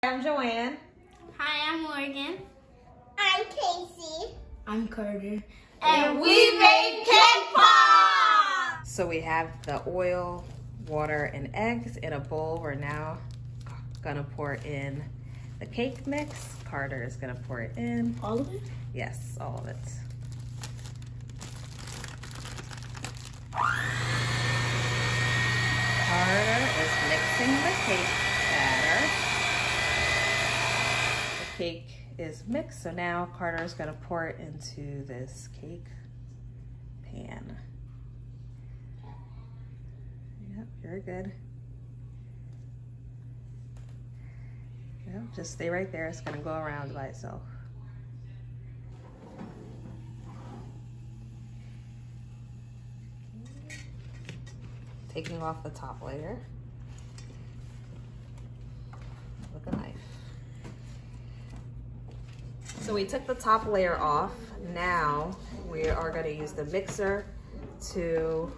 I'm Joanne. Hi, I'm Morgan. I'm Casey. I'm Carter. And we made cake pops! So we have the oil, water, and eggs in a bowl. We're now gonna pour in the cake mix. Carter is gonna pour it in. All of it? Yes, all of it. Carter is mixing the cake batter. The cake is mixed, so now Carter is gonna pour it into this cake pan. Yep, you're good. Yep, just stay right there. It's gonna go around by itself. Taking off the top layer with a knife. So we took the top layer off. Now we are going to use the mixer to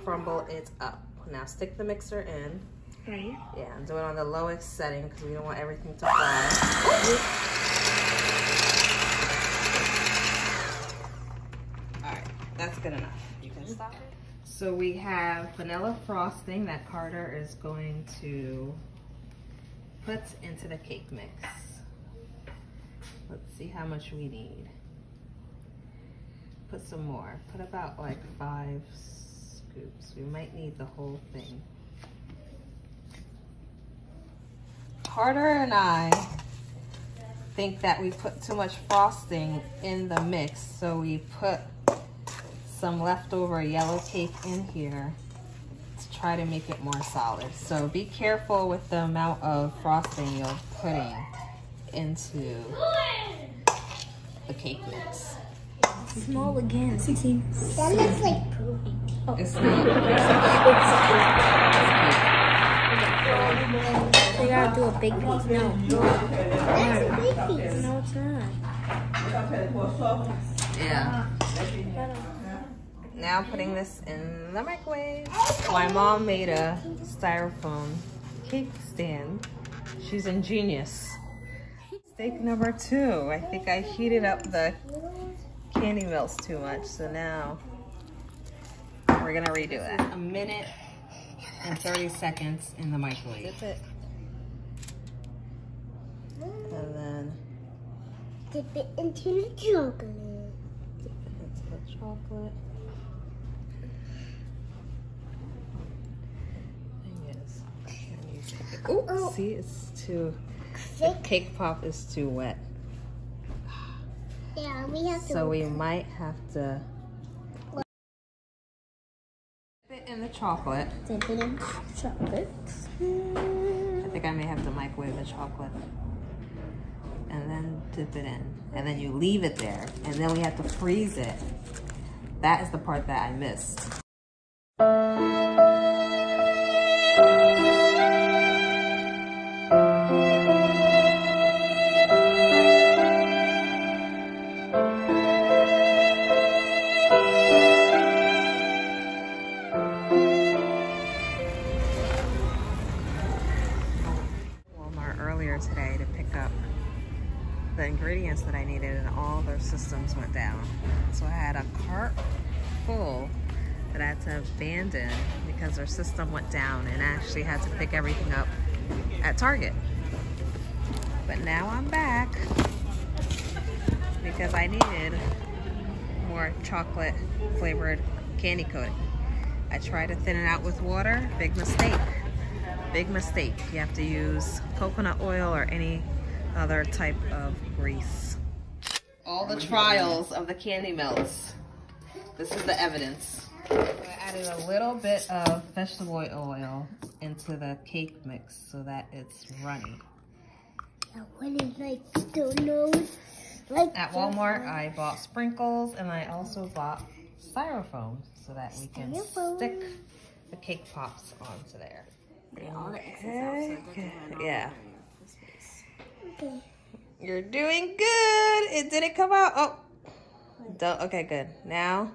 crumble it up. Now stick the mixer in. Right. Yeah, and do it on the lowest setting because we don't want everything to fly. All right, that's good enough. You can stop it. So we have vanilla frosting that Carter is going to put into the cake mix. Let's see how much we need. Put some more. Put about like 5 scoops. We might need the whole thing. Carter and I think that we put too much frosting in the mix, so we put some leftover yellow cake in here to try to make it more solid. So be careful with the amount of frosting you're putting into the cake mix. Small again. 16. That looks like poop. Oh. It's not. So you gotta do a big piece. No. That's a big piece. No, it's not. Yeah. Now putting this in the microwave. My mom made a styrofoam cake stand. She's ingenious. Mistake number 2. I think I heated up the candy melts too much, so now we're gonna redo that. 1 minute and 30 seconds in the microwave. Dip it. And then Dip it into the chocolate. dip it into the chocolate. Oh, see, it's too, the cake pop is too wet. Yeah, we have to. So we might have to dip it in the chocolate. Dip it in chocolate. I think I may have to microwave the chocolate. And then dip it in. And then you leave it there. And then we have to freeze it. That is the part that I missed. Today to pick up the ingredients that I needed, and all their systems went down. So I had a cart full that I had to abandon because their system went down, and I actually had to pick everything up at Target. But now I'm back because I needed more chocolate flavored candy coating. I tried to thin it out with water. Big mistake. Big mistake. You have to use coconut oil or any other type of grease. All the trials of the candy melts. This is the evidence. I added a little bit of vegetable oil into the cake mix so that it's runny. Yeah, when it's like still knows. Like at Walmart, I bought sprinkles, and I also bought styrofoam so that we can stick the cake pops onto there. Okay. Yeah. Okay. You're doing good. It didn't come out. Oh. Don't. Okay, good. Now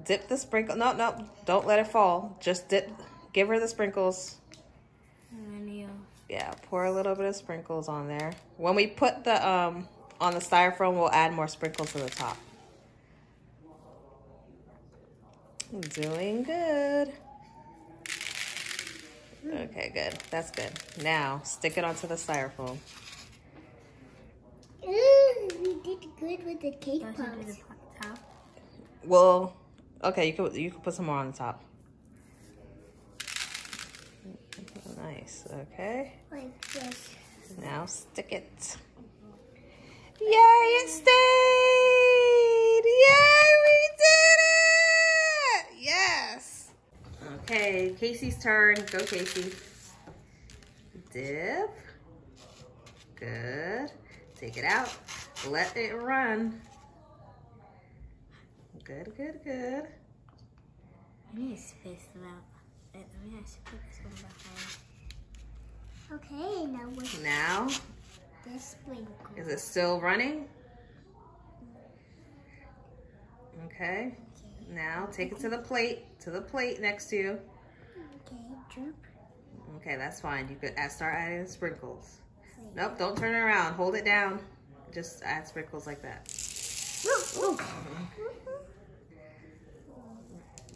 dip the sprinkle. No, no. Don't let it fall. Just dip. Give her the sprinkles. Yeah, pour a little bit of sprinkles on there. When we put the on the styrofoam, we'll add more sprinkles to the top. Doing good. Okay, good. That's good. Now, stick it onto the styrofoam. Ooh, we did good with the cake pops. Well, okay, you could put some more on the top. Nice. Okay. Like this. Now stick it. Yay! It stayed! Yay! We did it! Yes. Okay, Casey's turn. Go, Casey. Dip. Good. Take it out. Let it run. Good, good, good. I need to space them out. I should put this one behind. Okay, now with Now, this sprinkle. is it still running? Okay. Now take it to the plate next to you. Okay, drip. Okay, that's fine. You could start adding sprinkles. Nope, don't turn it around. Hold it down. Just add sprinkles like that. Ooh.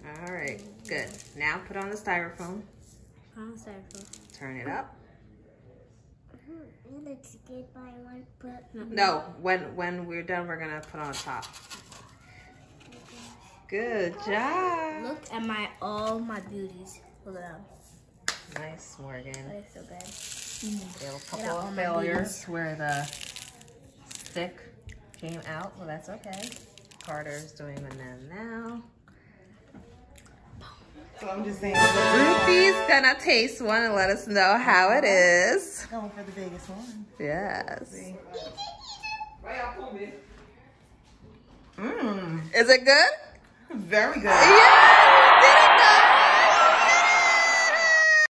All right, good. Now put on the styrofoam. Turn it up. It looks good, but I want to put. No, when we're done, we're gonna put on top. Good job. Look at all my beauties. Look at them. Nice, Morgan. That is so good. There were a couple of failures where the stick came out. Well, that's okay. Carter's doing them now. So I'm just saying. Ruthie's gonna taste one and let us know how it is. Going for the biggest one. Yes. Mmm. Is it good? Very good. Yeah!